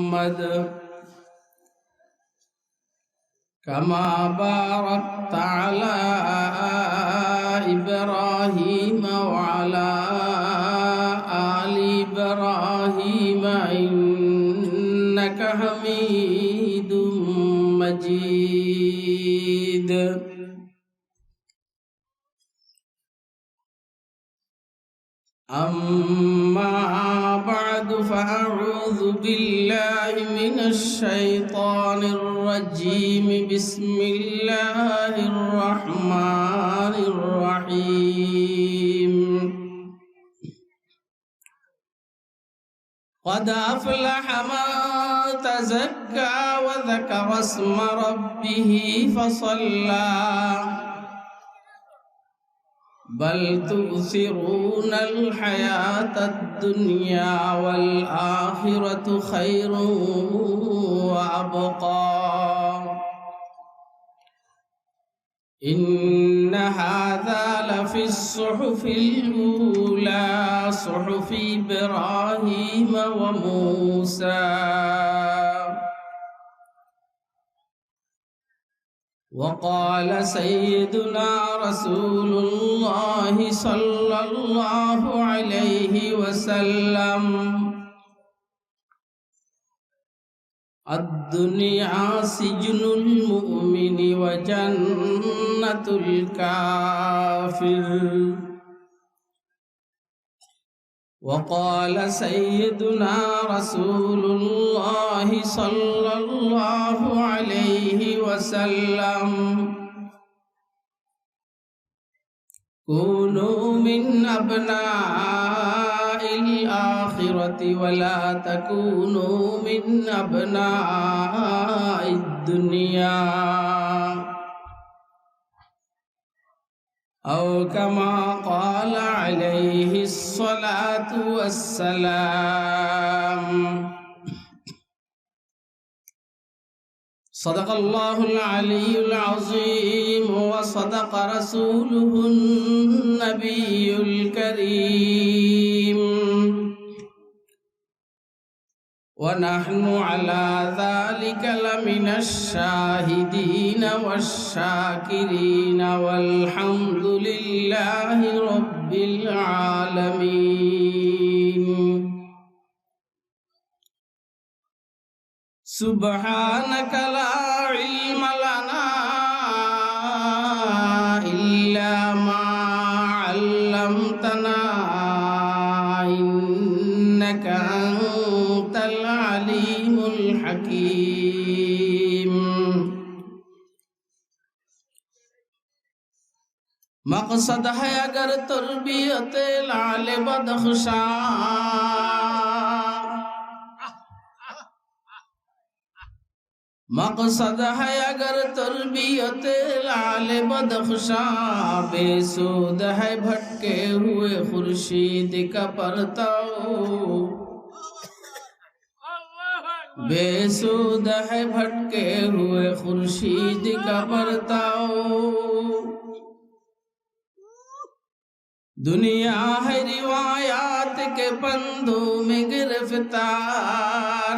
محمد كما باركت على إبراهيم وعلى آل إبراهيم إنك حميد مجيد. أما بعد فأعوذ بالله من الشيطان الرجيم. بسم الله الرحمن الرحيم. قد أفلح من تزكى وذكر اسم ربه فصلى بل تؤثرون الحياة الدنيا والآخرة خير وأبقى إن هذا لفي الصحف الأولى صحف إبراهيم وموسى. وقال سيدنا رسول الله صلى الله عليه وسلم الدنيا سجن المؤمن وجنة الكافر. وقال سيدنا رسول الله صلى الله عليه وسلم كونوا من أبناء الآخرة ولا تكونوا من أبناء الدنيا أو كما قال عليه الصلاة والسلام. صدق الله العلي العظيم وصدق رسوله النبي الكريم ونحن على ذلك لمن الشاهدين والشاكرين والحمد لله رب العالمين. سبحانك لا علم لنا إلا ما علمتنا إنك أنت العليم الحكيم. मकसद है अगर तरबियत लाल बदख्शा मकसद है अगर तरबियत लाल बदख्शा बेसुध है भटके हुए खुर्शीद का परताओ बेसुध है भटके हुए खुर्शीद का परताओ दुनिया है रिवायात के पंदों में गिरफ्तार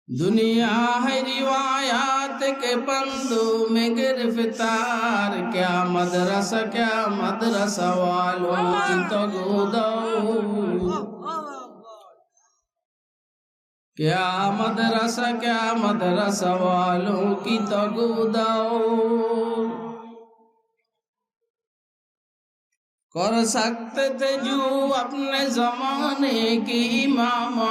दुनिया है रिवायात के पंदों में गिरफ्तार क्या मदरसा वालों की तो गोदो क्या मदरसा वालों की तो गोदो कर सकते थे जो अपने जमाने की इमामत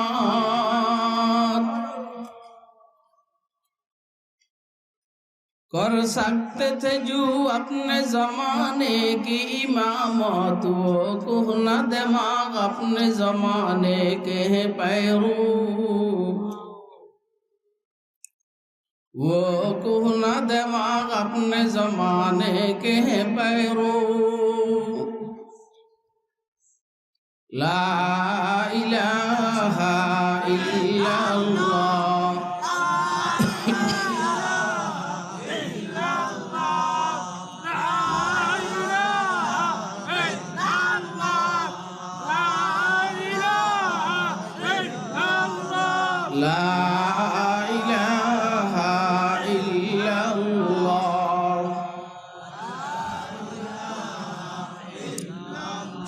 कर सकते थे जो अपने जमाने की इमामत वो कुहना दिमाग अपने जमाने के हैं पैरू वो कुहना दिमाग अपने जमाने के हैं पैरू ला इलाहा इल्लल्लाह লা ইলাহা ইল্লাল্লাহ।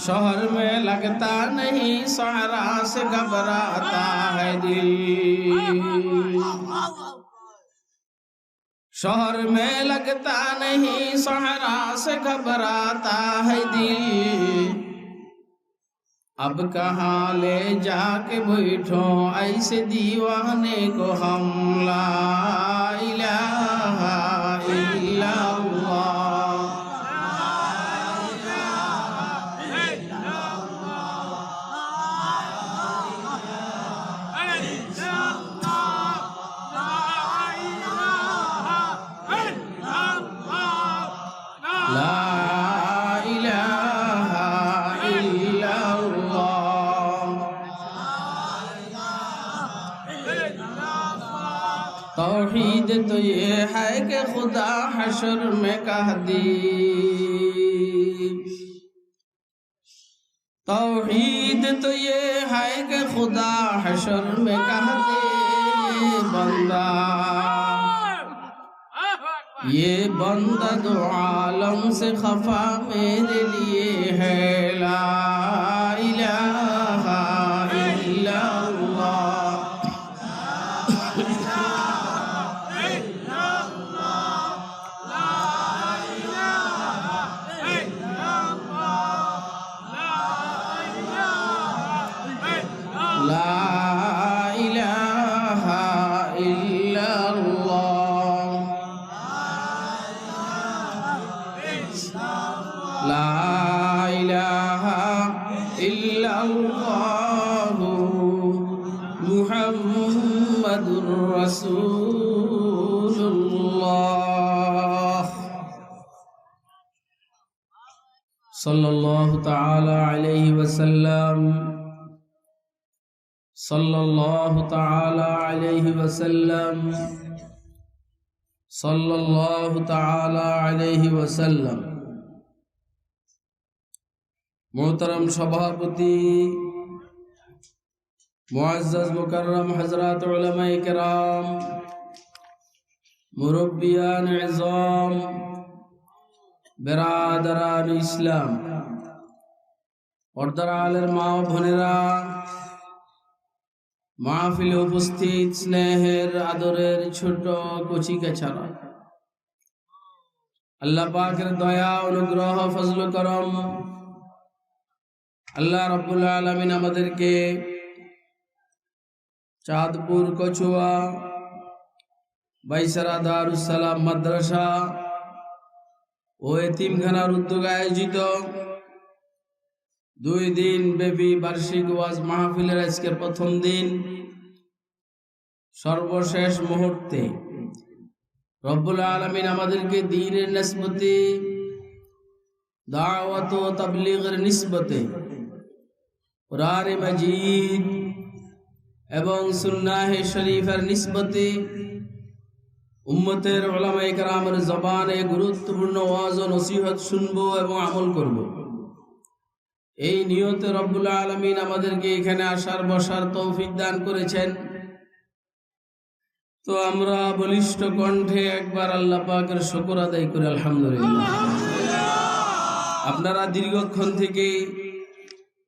शहर में लगता नहीं सहरा से घबराता है दिल। शहर में लगता नहीं सहरा से घबराता है दिल। अब कहाँ ले जाके बैठो ऐसे दीवाने को हम। ला इलाहा इल्लल्लाह। तौहीद तो ये है कि खुदा हशर में कह दी। तौहीद तो ये है कि खुदा हशर में कह दे। ये बंदा दो आलम से खफा मेरे लिए है। ला इलाहा इल्लल्लाह। मुहम्मदुर रसूलुल्लाह सल्लल्लाहु ताला अलैहि वसल्लम। सल्लल्लाहु ताला अलैहि वसल्लम। सल्लल्लाहु ताला अलैहि वसल्लम। मोहतरम सभापति, मुअज़्ज़ज़ मुकर्रम हज़रात उलमाए किराम, मुरब्बियान इज़ाम, बिरादरान इस्लाम, पर्दार आलेर मा ও বোনেরা, মাহফিলে উপস্থিত স্নেহের আদরের ছোট কচিকাচারা, আল্লাহ পাকের দয়া অনুগ্রহ ফজল করম আল্লাহ রাব্বুল আলামিন আমাদেরকে চাঁদপুর কচুয়া বাইসারা দারুস সালাম মাদ্রাসা ও এতিমখানার উদ্যোগে আয়োজিত 2 দিন ব্যাপী বার্ষিক ওয়াজ মাহফিলের আজকে প্রথম দিন, সর্বশেষ মুহূর্তে রব্বুল আলামিন আমাদেরকে দ্বীনের নিসবতে, দাওয়াত ও তাবলীগের নিসবতে কুরআন মাজিদ এবং সুন্নাহ শরীফের নিসবতে উম্মতের উলামায়ে কেরামের জবানে গুরুত্বপূর্ণ ওয়াজ ও নসিহত শুনবো এবং আমল করব, এই নিয়তে রব্বুল আলামিন আমাদেরকে এখানে আসার বসার তৌফিক দান করেছেন। তো আমরা বলিষ্ঠ কণ্ঠে একবার আল্লাহ পাকের শুকর আদায় করি আলহামদুলিল্লাহ। আপনারা দীর্ঘক্ষণ থেকে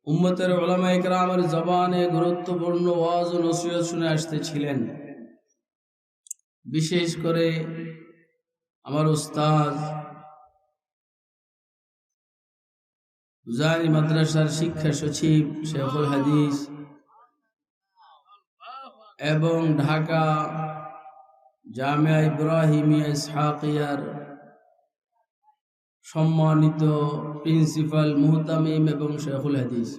উম্মতের উলামায়ে কেরামের জবানে গুরুত্বপূর্ণ ওয়াজ ও নসিহত শুনে আসতেছিলেন। বিশেষ করে আমার উস্তাদ উজানি মাদ্রাসার শিক্ষা সচিব শেখুল হাদিস এবং ঢাকা জামিয়া ইব্রাহিমিয়া ইসহাকিয়ার সম্মানিত প্রিন্সিপাল মুহতামিম এবং শেখুল হাদিস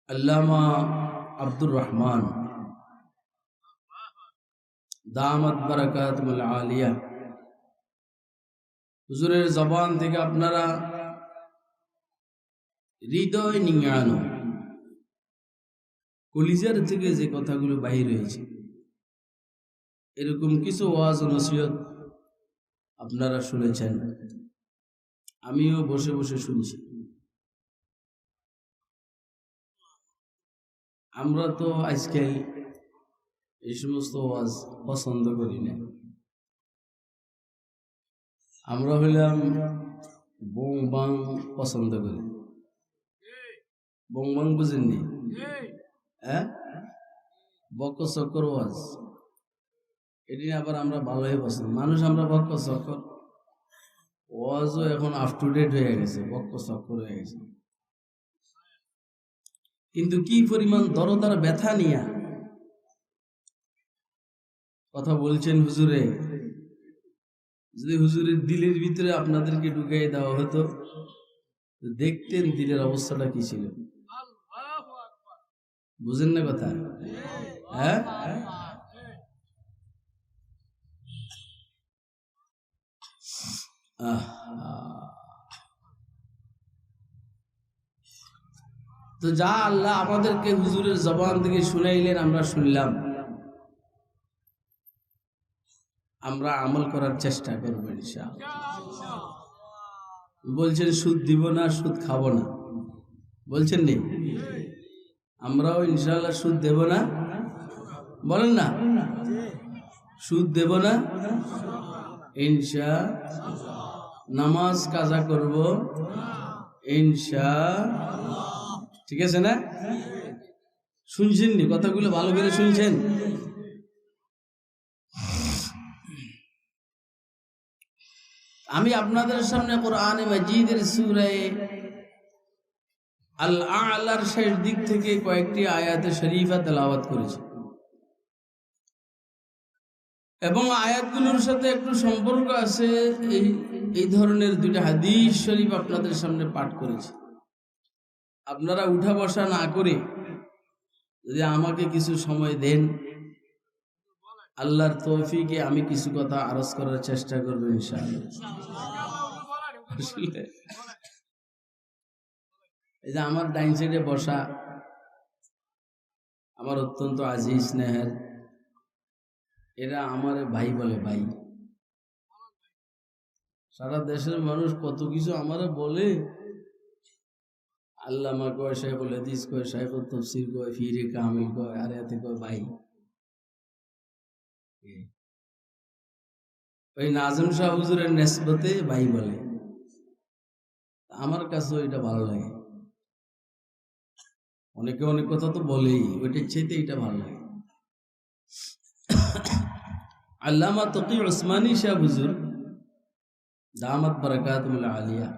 আল্লামা আব্দুর রহমান দামাত বারাকাতুল আলিয়া, হুজুরের জবান থেকে আপনারা হৃদয় নিংড়ানো, কলিজার থেকে যে কথাগুলো বাহির হয়েছে, এরকম কিছু ওয়াজ ও নসিহত আপনারা শুনেছেন, আমিও বসে বসে শুনছি। আমরা তো আজকাল এই সমস্ত ওয়াজ পছন্দ করি না। আমরা হইলাম বং বাং পছন্দ করি। বং বাং বুঝেননি? হ্যাঁ, বক্ক চক্কর ওয়াজ এটি আবার আমরা ভালোই পছন্দ। মানুষ আমরা বক্ক চক্কর, ওয়াজও এখন আপ টু ডেট হয়ে গেছে, বক্ক চক্কর হয়ে গেছে। কিন্তু কি পরিমাণ দরদার ব্যথা নিয়া কথা বলছেন হুজুরে, যদি হুজুরের দিলের ভিতরে আপনাদেরকে ঢুকাই দেওয়া হতো দেখতেন দিলের অবস্থাটা কি ছিল। বুঝেন না কথা? হ্যাঁ, তো যা আল্লাহ আমাদেরকে হুজুরের জবান থেকে শুনাইলেন আমরা শুনলাম, আমরা আমল করার চেষ্টা করবো ইনশাআল্লাহ। বলছেন সুদ দিব না, সুদ খাবো না, বলছেন নি? আমরাও ইনশাআল্লাহ সুদ দেব না, বলেন না? সুদ দেব না ইনশাআল্লাহ। নামাজ কাজা করব ইনশাআল্লাহ। ঠিক আছে না? শুনছেন নি কথাগুলো? ভালো করে শুনছেন? আমি আপনাদের সামনে কোরআনে মাজিদের সূরা আল আ'লার শেষ দিক থেকে কয়েকটি আয়াতে শরীফা তেলাওয়াত করেছি এবং আয়াতগুলোর সাথে একটু সম্পর্ক আছে এই ধরনের দুইটা হাদিস শরীফ আপনাদের সামনে পাঠ করেছি। আপনারা উঠা বসা না করে যদি আমাকে কিছু সময় দেন, আল্লাহর তৌফিকে আমি কিছু কথা আরজ করার চেষ্টা করব ইনশাআল্লাহ। এই যে আমার ডাইন সাইডে বসা আমার অত্যন্ত আজিজ স্নেহের, এরা আমার ভাই বলে, ভাই। সারা দেশের মানুষ কত কিছু আমারে বলে, আল্লামা কয়, শাইখুল হাদিস কয়, শাইখুল তাফসীর কয়, ফিরে কামিল কয়, আর এতে কয় ভাই। ওই নাজম শাহ হুজুরের নেসবতে ভাই বলে। আমার কাছেও এটা ভালো লাগে। অনেকে অনেক কথা তো বলেই, ওইটার চাইতে এটা ভালো লাগে। আল্লামা তকি উসমানী শাহ হুজুর দামাত বারাকাতুল আলিয়া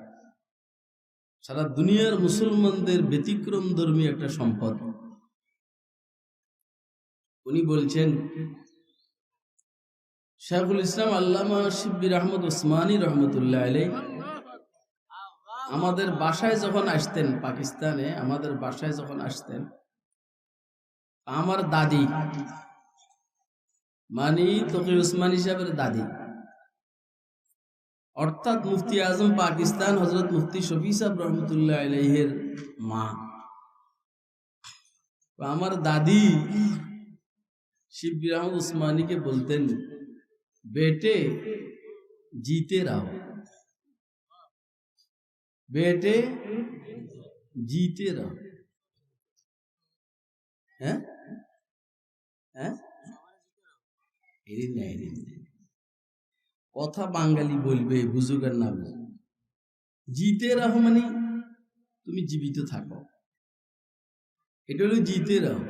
সারা দুনিয়ার মুসলমানদের ব্যতিক্রম ধর্মী একটা সম্পদ। উনি বলছেন, শাইখুল ইসলাম আল্লামা শিব্বির আহমদ উসমানী রহমতুল্লাহ আলাইহি আমাদের বাসায় যখন আসতেন, পাকিস্তানে আমাদের বাসায় যখন আসতেন, আমার দাদি মানে তকি উসমানী সাহেবের দাদি, অর্থাৎ মুফতি আজম পাকিস্তান হযরত মুফতি শফি সাহেব রহমতুল্লাহ আলাইহির মা, আমার দাদি শিব্বির আহমদ উসমানীকে বলতেন, बेटे जीते रहो, बेटे जीते रहो। हैं हैं কথা বাঙালি বলবে, বুঝুক আর না বুঝুক, জিতে রাহো মানে তুমি জীবিত থাকো, এটা হলো জিতে রাহো।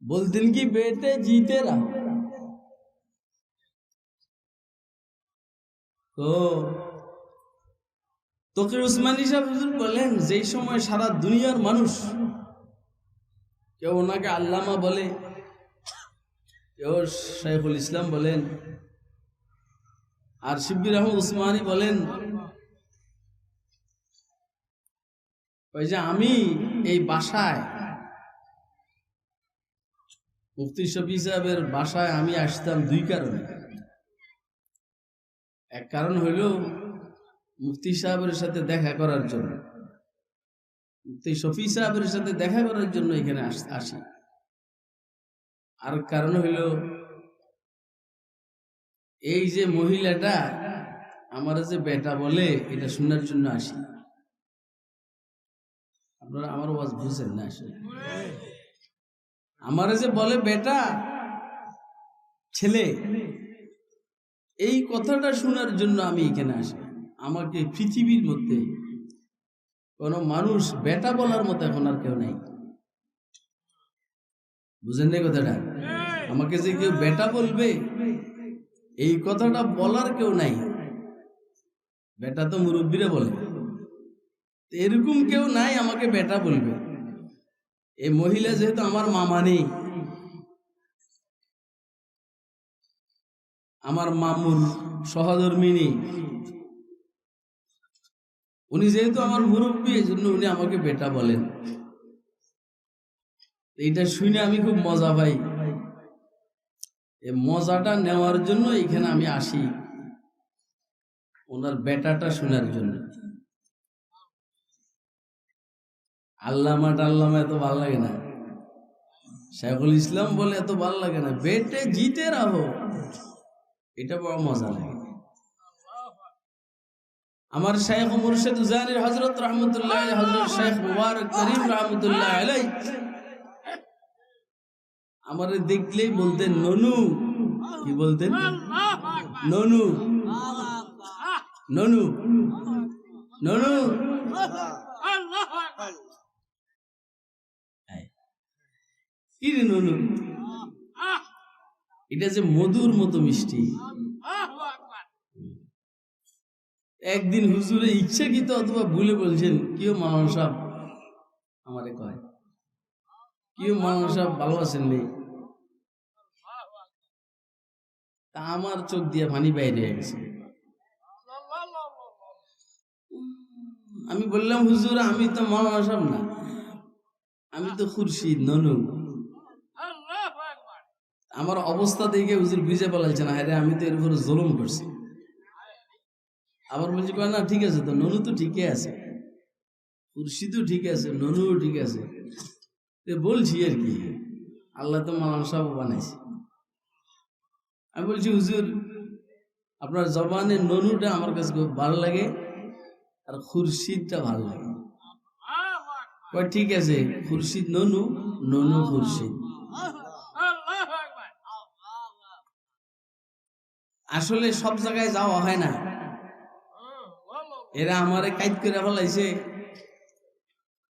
বলতেন কি বেটে জিতে রাহো। তো তকি উসমানী সাহেব হুজুর বলেন, যেই সময় সারা দুনিয়ার মানুষ কেউ ওনাকে আল্লামা বলে, কেউ শাইখুল ইসলাম বলেন, আর শিব্বির আহমদ উসমানী বলেন, ওই যে আমি এই বাসায় মুফতি শফি সাহেবের বাসায় আমি আসতাম দুই কারণে। এক কারণ হইল মুফতি সাহেবের সাথে দেখা করার জন্য, মুফতি শফি সাহেবের সাথে দেখা করার জন্য এখানে আসি। আর কারণ হইল এই যে মহিলাটা আমার যে বেটা বলে, এটা শোনার জন্য আসি। আপনারা আমার ওয়াজ বুঝেন না আসলে। আমারে যে বলে বেটা ছেলে, এই কথাটা শোনার জন্য আমি এখানে আসি। আমাকে পৃথিবীর মধ্যে কোন মানুষ বেটা বলার মতো এখন আর কেউ নাই। বুঝেন না কথাটা? আমাকে যে কেউ বেটা বলবে এই কথাটা বলার কেউ নাই। বেটা তো মুরব্বীরা বলে, এরকম কেউ নাই আমাকে বেটা বলবে। এই মহিলা যেহেতু আমার মামা নেই, আমার মামুর সহধর্মিনী, উনি যেহেতু আমার মুরব্বী, এই জন্য উনি আমাকে বেটা বলেন। এইটা শুনে আমি খুব মজা পাই। এই মজাটা নেওয়ার জন্য এখানে আমি আসি, ওনার বেটাটা শোনার জন্য। আল্লামা টাল্লামা এত ভাল লাগে না, শেখুল ইসলাম বলে এত ভাল লাগে না, বেটে জিতে রাহো, এটা বড় মজা লাগে। আমার শেখ মুর্শিদ উজানির হযরত রাহমাতুল্লাহ আলাইহি, হযরত শেখ মুবারক করিম রাহমাতুল্লাহ আলাইহি আমারে দেখলেই বলতেন ননু। কি বলতেন? ননু ননু ননু। কি রে ননু? এটা যে মধুর মতো মিষ্টি। একদিন হুজুরে ইচ্ছাকৃত অথবা ভুলে বলছেন, কিও মাওলানা সাহেব, আমারে কয় কিও মাওলানা সাহেব ভালো আছেন নেই? তা আমার চোখ দিয়ে পানি বাইরে গেছে। আমি বললাম, হুজুর আমি তো মাওলানা সাহেব না, আমি তো খুরশিদ ননু। আমার অবস্থা দেখে হুজুর বুঝে বলাইছে না, হ্যাঁ আমি তো এর উপরে জুলুম করছি। আবার বলছি কয় না ঠিক আছে তো, ননু তো ঠিকই আছে, খুরশিদও ঠিক আছে, ননুও ঠিক আছে, বলছি আর কি, আল্লাহ তো মাওলানা সাহেব বানাইছে। আমি বলছি হুজুর আপনার জবানে ননুটা আমার কাছে খুব ভালো লাগে, আর খুরশিদটা ভালো লাগে। ঠিক আছে, খুরশিদ ননু, ননু খুরশিদ। আসলে সব জায়গায় যাওয়া হয় না, এরা আমারে কাইদ করে ফেলাইছে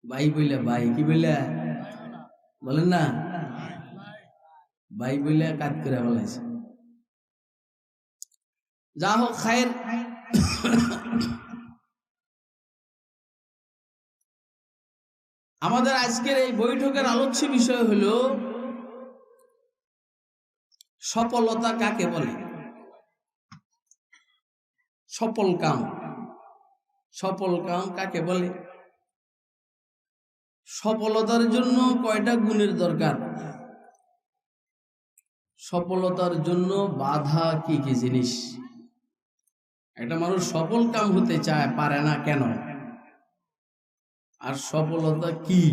ভাই বইলা। ভাই কি বইলা বলেন না, ভাই বইলা কাইদ করে ফেলাইছে। যা হোক খায়ের, আমাদের আজকের এই বৈঠকের আলোচ্য বিষয় হলো সফলতা কাকে বলে। সফল কাম, সফল কাম কাকে বলে? সফলতার জন্য কয়টা গুণের দরকার? সফলতার জন্য বাধা কি কি জিনিস? একটা মানুষ সফল কাম হতে চায়, পারে না কেন? আর সফলতা কি?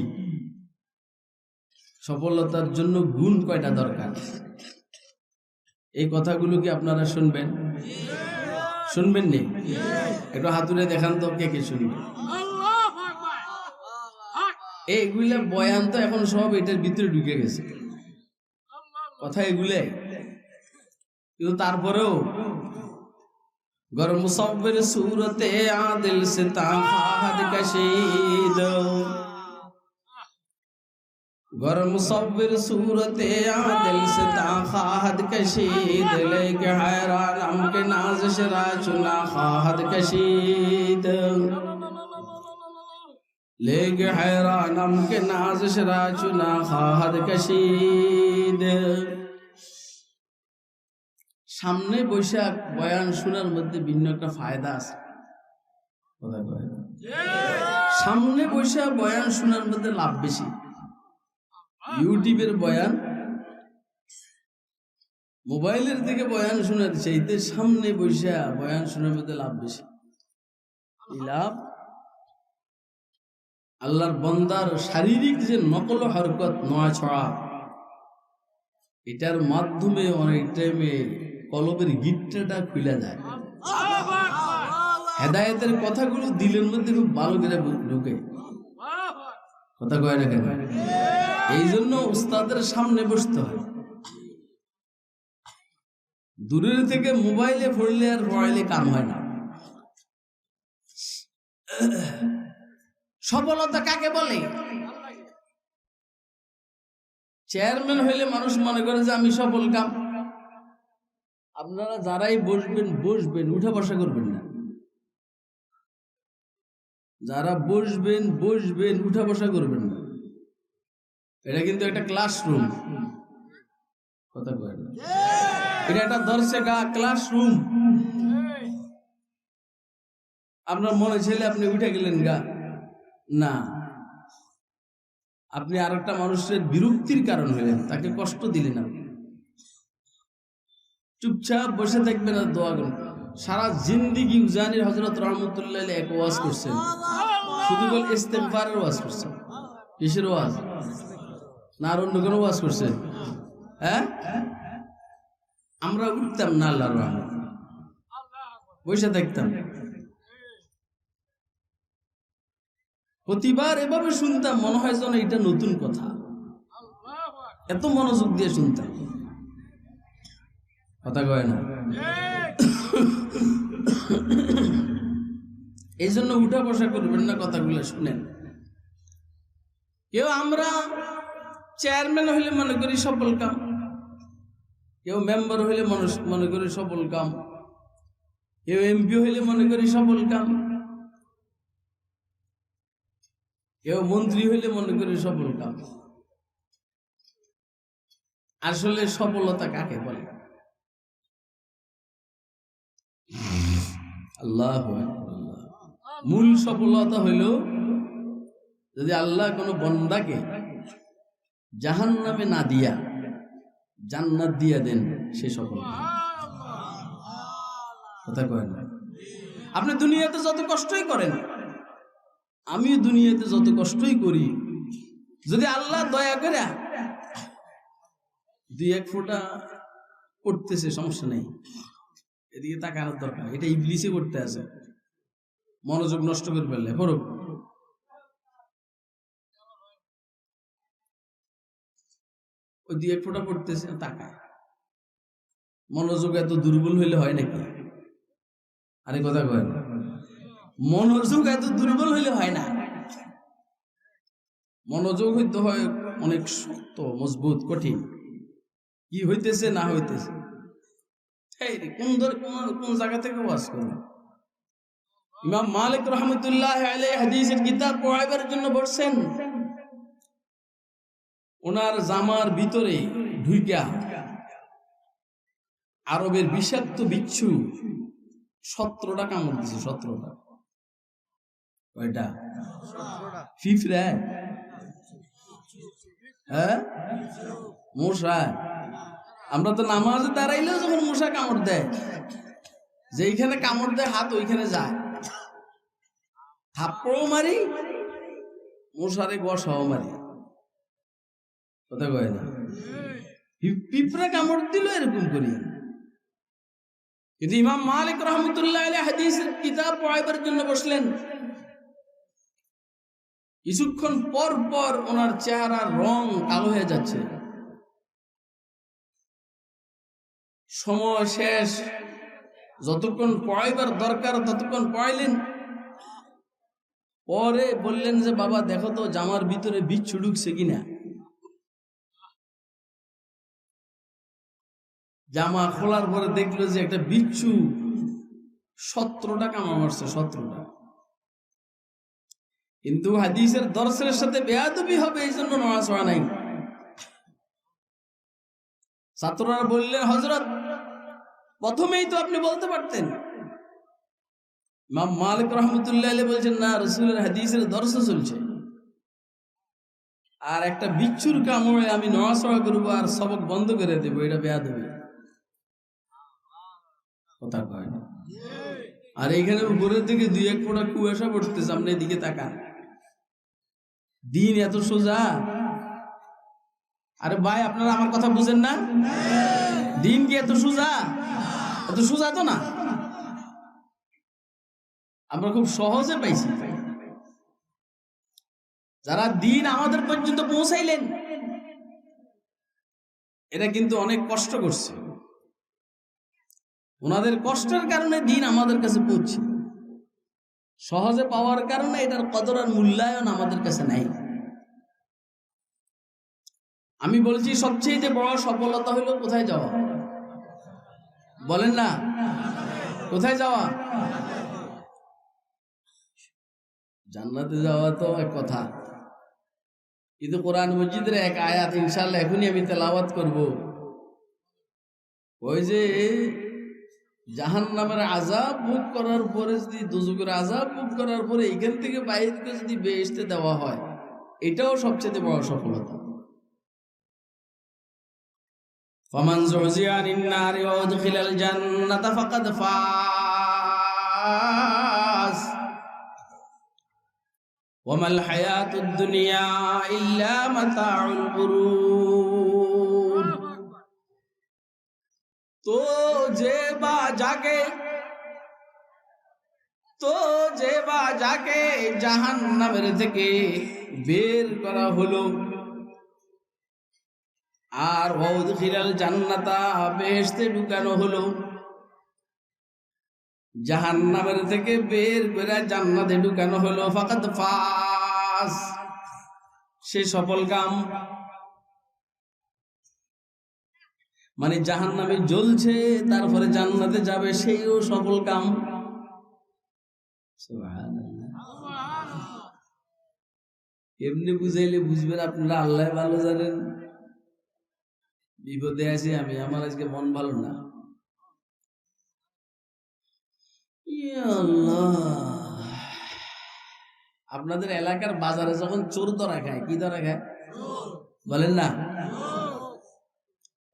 সফলতার জন্য গুণ কয়টা দরকার? এই কথাগুলো কি আপনারা শুনবেন? শুনবেন নি? একটু হাতুড়ে দেখান তো কে কে শুনবে। এইগুলা বয়ান তো এখন সব এটার ভিতরে ঢুকে গেছে কথা এগুলো, কিন্তু তারপরেও गर मुसव्विर सूरत आदिल से ताहद कशीद, गर मुसव्विर सूरत आदिल से ताहद कशीद, लेके हैरान हम के नाज़िश रा चुना खाहद कशीद, लेके हैरान हम के नाज़िश रा चुना खाहद कशीद। সামনে বৈশা বয়ান শোনার মধ্যে ভিন্ন একটা ফায়দা আছে। সামনে বৈশা বয়ান শোনার মধ্যে লাভ বেশি। ইউটিউবের বয়ান, মোবাইলের দিকে বয়ান শোনার চাইতে সামনে বৈশা বয়ান শোনার মধ্যে লাভ বেশি। লাভ আল্লাহর বান্দার শারীরিক যে নকল হরকত নয়া ছড়া, এটার মাধ্যমে অনেক টাইমে কলবের গিট্টাটা খুলে যায়। হেদায়েতের কথাগুলো দিলের মধ্যে খুব ভালো করে ঢুকে। কথা কয় না কেন? এই জন্য উস্তাদের সামনে বসতে হয়। দূরের থেকে মোবাইলে পড়লে আর পড়াইলে কাম হয় না। সফলতা কাকে বলে? চেয়ারম্যান হইলে মানুষ মনে করে যে আমি সফল কাম। আপনারা যারাই বসবেন উঠা বসা করবেন না। যারা বসবেন উঠা বসা করবেন না। এটা কিন্তু একটা ক্লাসরুম। কথা কয় না? এটা একটা দর্শে ক্লাসরুম। আপনার মনে ছেলে আপনি উঠে গেলেন গা না, আপনি আর একটা মানুষের বিরক্তির কারণ হলেন, তাকে কষ্ট দিলেন। আপনি চুপচাপ বসে থাকবেন আর দোয়া করবেন। সারা জিন্দিগি উজানির হযরত রহমতুল্লাহ এক ওয়াজ করছেন, শুধু বল ইস্তেগফারের ওয়াজ করছেন। কিসের ওয়াজ? না আর অন্য কোনো ওয়াজ করছেন? হ্যাঁ, আমরা উঠতাম না, আল্লাহর রহমত বসে থাকতাম। প্রতিবার এভাবে শুনতাম, মনে হয় যেন এটা নতুন কথা, এত মনোযোগ দিয়ে শুনতাম। কথা কয় না? এই জন্য উঠা বসা করবেন না, কথাগুলো শুনেন। কেউ আমরা চেয়ারম্যান হইলে মনে করি সফল কাম, কেউ মেম্বার হইলে মানুষ মনে করি সফল কাম, কেউ এমপি হইলে মনে করি সফল কাম, কেউ মন্ত্রী হইলে মনে করি সফল কাম। আসলে সফলতা কাকে বলে? আল্লাহু আকবার। মূল সফলতা হইল যদি আল্লাহ কোনো বন্দাকে জাহান্নামে না দিয়া জান্নাত দিয়া দেন, সে সফল। কথা কয় না? আপনি দুনিয়াতে যত কষ্টই করেন, আমি দুনিয়াতে যত কষ্টই করি, যদি আল্লাহ দয়া করে দুই এক ফোঁটা পড়তেছে, সমস্যা নেই, এদিকে তাকানোর দরকার। এটা ইবলিসে করতে আছে, মনোযোগ নষ্ট করে ফেললে পড়ুক। ওই দুই এক ফোঁটা পড়তেছে, তাকায়। মনোযোগ এত দুর্বল হইলে হয় নাকি? আরে কথা কয় না? মনোযোগ এত দুর্বল হইলে হয় না। মনোযোগ হইতে হয় অনেক শক্ত, মজবুত, কঠিন। কি হইতেছে না হইতেছে, কোন জায়গা থেকে ওয়াজ করবে? ইমাম মালিক রহমতুল্লাহ আলাইহি হাদিসের কিতাব পড়াইবার জন্য বসছেন। ওনার জামার ভিতরে ঢুইকা আরবের বিষাক্ত বিচ্ছু 17টা কামড় দিছে। 17টা। কয়টা? 17টা। হ্যাঁ, মশা। আমরা তো নামাজে দাঁড়াইলেও যখন মশা কামড় দেয়, যেইখানে কামড় দেয় হাত ওইখানে যায়। থাপ্পড়ও মারি, মশারে গসাও মারি। কথা কয় না? পিঁপড়া কামড় দিল এরকম করি। কিন্তু ইমাম মালিক রহমতুল্লাহ আলাইহি হাদিসের কিতাব পড়াইবার জন্য বসলেন। কিছুক্ষণ পর পর ওনার চেহারার রং কালো হয়ে যাচ্ছে। সময় শেষ, যতক্ষণ পড়াইবার দরকার ততক্ষণ পড়াইলেন। পরে বললেন যে বাবা দেখো তো জামার ভিতরে বিচ্ছু ঢুকছে কিনা। জামা খোলার পরে দেখলো যে একটা বিচ্ছু 17টা কামড় মারছে। 17টা। কিন্তু হাদিসের দর্শের সাথে বেয়াদবি হবে, এই জন্য নামাজ পড়া নাই। ছাত্ররা বললেন হযরত প্রথমেই তো আপনি বলতে পারতেন। ইমাম মালিক রহমতুল্লাহ আলাইহি বলছেন না, রাসূলের হাদিসের দর্শ চলছে, আর একটা বিচ্ছুর কামড়ে আমি নামাজ পড়া করবো আর সবক বন্ধ করে দেবো, এটা বেয়াদবি। কথা কয় না? আর এইখানে উপরের দিকে দুই এক ফোঁটা কুয়াশা পড়তেছে, আপনি এদিকে তাকান। দিন এত সোজা? আরে ভাই আপনারা আমার কথা বুঝেন না? দিন কি এত সোজা? এত সোজা তো না। আমরা খুব সহজে পাইছি। যারা দিন আমাদের পর্যন্ত পৌঁছাইলেন, এরা কিন্তু অনেক কষ্ট করছে। ওনাদের কষ্টের কারণে দিন আমাদের কাছে পৌঁছে। সহজে পাওয়ার কারণে এটার কদর আর মূল্যায়ন আমাদের কাছে নাই। আমি বলছি সবচেয়ে বড় সফলতা হলো কোথায় যাওয়া? বলেন না, কোথায় যাওয়া? জান্নাতে যাওয়া তো এক কথা, কিন্তু কোরআন মজিদের এক আয়াত ইনশাআল্লাহ এখনই আমি তেলাওয়াত করব। ওই যে জাহান্নামের আযাব ভোগ করার পরে, যদি দুজকের আযাব ভোগ করার পরে এখান থেকে বাইরে যদি বেহেশতে দেওয়া হয়, এটাও সবচেয়ে বড় সফলতা। ফামান যুযিয়া আনিন নারি ওয়া উদখিলাল জান্নাতা ফাকাদ ফাজ ওয়া মাল হায়াতুদ দুনিয়া ইল্লা মাতাউল গুরুর। তো যে বা যাকে জাহান্নামের থেকে বের করা হলো, আর ওয়াউদখিলাল জান্নাতা বেহেশতে ঢুকানো হলো, জাহান্নামের থেকে বের করে জান্নাতে ঢুকানো হলো, ফাকাদ ফাজ, সে সফল কাম। মানে জাহান্নামে জ্বলছে, তারপরে জান্নাতে যাবে, সেইও সফল কাম। এমনি বুঝাইলে বুঝবেন আপনারা, আল্লাহ ভালো জানেন। বিপদে আছি আমি, আমার আজকে মন ভালো না। আপনাদের এলাকার বাজারে যখন চোর ধরা খায়, কি ধরা খায় বলেন না?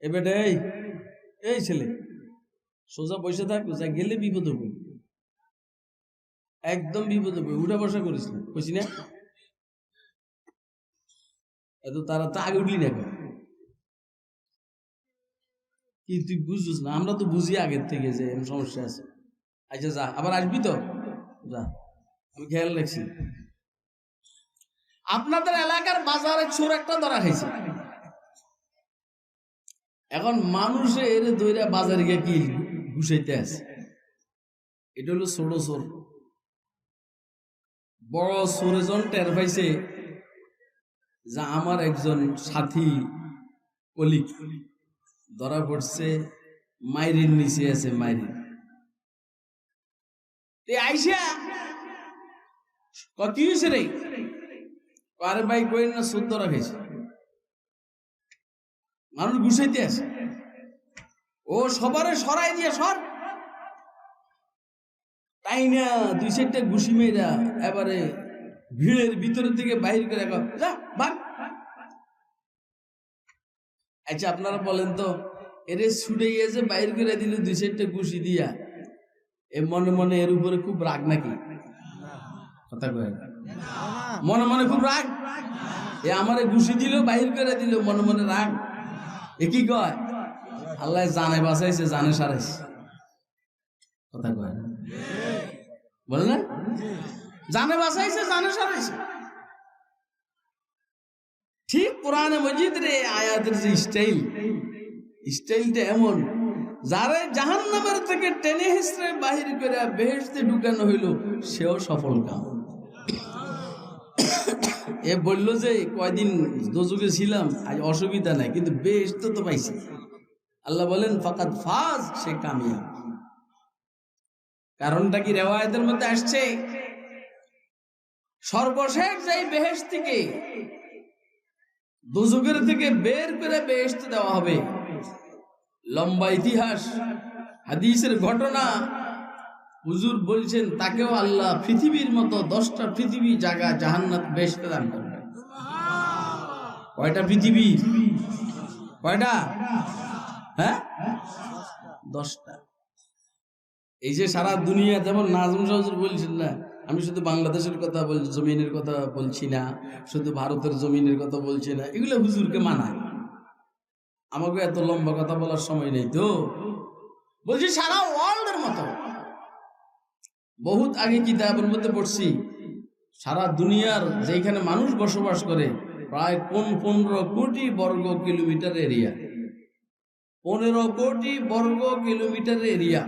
এবার এই ছেলে সোজা বসে থাক, যা গেলে বিপদ হবে, একদম বিপদ হবে, উঠা বসা করিস না, কইছি না? এত তারা তো আগে উঠলি না, কি তুই বুঝছিস না? আমরা তো বুঝি আগের থেকে যে সমস্যা আছে। আচ্ছা যা, আবার আসবি তো, যা, আমি খেয়াল রাখছি। আপনাদের এলাকার বাজারে চোর একটা ধরা খাইছে। এখন মানুষে এর দইরা বাজারে গিয়ে কি ঘুষাইতে আছে? এটা হলো ছোট চোর। বড় চোর জন টের পাইছে যে আমার একজন সাথী কলিগ ধরা পড়ছে, মাইরির নিচে আছে, মাইরি আইসা কি হয়েছে রে? আরে ভাই কই না, চোর ধরা খাইছে। মানুষ ঘুষাইতে আছে, ও সবারে সরাই দিয়ে সর, তাই না? দুই চারটা ঘুষি মেয়েরা এবারে ভিড়ের ভিতরের থেকে বাইরে করে যা ভাগ। আচ্ছা আপনারা বলেন তো, এরে ছুটে গিয়েছে বাইর করে দিল দুই চারটা ঘুষি দিয়া, এ মনে মনে এর উপরে খুব রাগ নাকি? কথা কয়, মনে মনে খুব রাগ। এ আমারে ঘুষি দিল, বাইর করে দিল, মনে মনে রাগ। এ কি কয়? আল্লাহ জানে বাঁচাইছে, জানে সারাইছে। কথা কয় বলে না? জানে বাঁচাইছে, জানে সারাইছে। ঠিক কোরআনে মজিদের আয়াতের যে স্টাইলটা এমন, যারা জাহান্নামের থেকে টেনে হিসড়ে বাহির করে বেহেশতে ঢুকানো হইল, সেও সফল কাম। এ বলল যে কয়দিন দোজকে ছিলাম, আজ অসুবিধা নাই, কিন্তু বেহেশত তো পাইছি। আল্লাহ বলেন ফাকাদ ফাজ, সে কামিয়াব। কারণটা কি রিওয়ায়াতের মধ্যে আসছে, সর্বশেষ যে বেহেশত থেকে দোজকের থেকে বের করে বেহেশত দেওয়া হবে। লম্বা ইতিহাস, হাদিসের ঘটনা। হুজুর বলছেন তাকেও আল্লাহ পৃথিবীর মতো 10টা পৃথিবী জায়গা জান্নাত বেহেশত দান করবে। কয়টা পৃথিবী? কয়টা? হ্যাঁ, 10টা। এই যে সারা দুনিয়া, যেমন নাজম শাহ হুজুর বলছেন না, আমি শুধু বাংলাদেশের কথা বলছি, জমিনের কথা বলছি না, শুধু ভারতের জমিনের কথা বলছি না, এগুলো হুজুরকে মানায়। আমাকে এত লম্বা কথা বলার সময় নেই তো, বলছি সারা ওয়ার্ল্ডের মতো। বহুত আগে কিতাবের মধ্যে পড়ছি, সারা দুনিয়ার যেখানে মানুষ বসবাস করে প্রায় 15 কোটি বর্গ কিলোমিটার এরিয়া, 15 কোটি বর্গ কিলোমিটার এরিয়া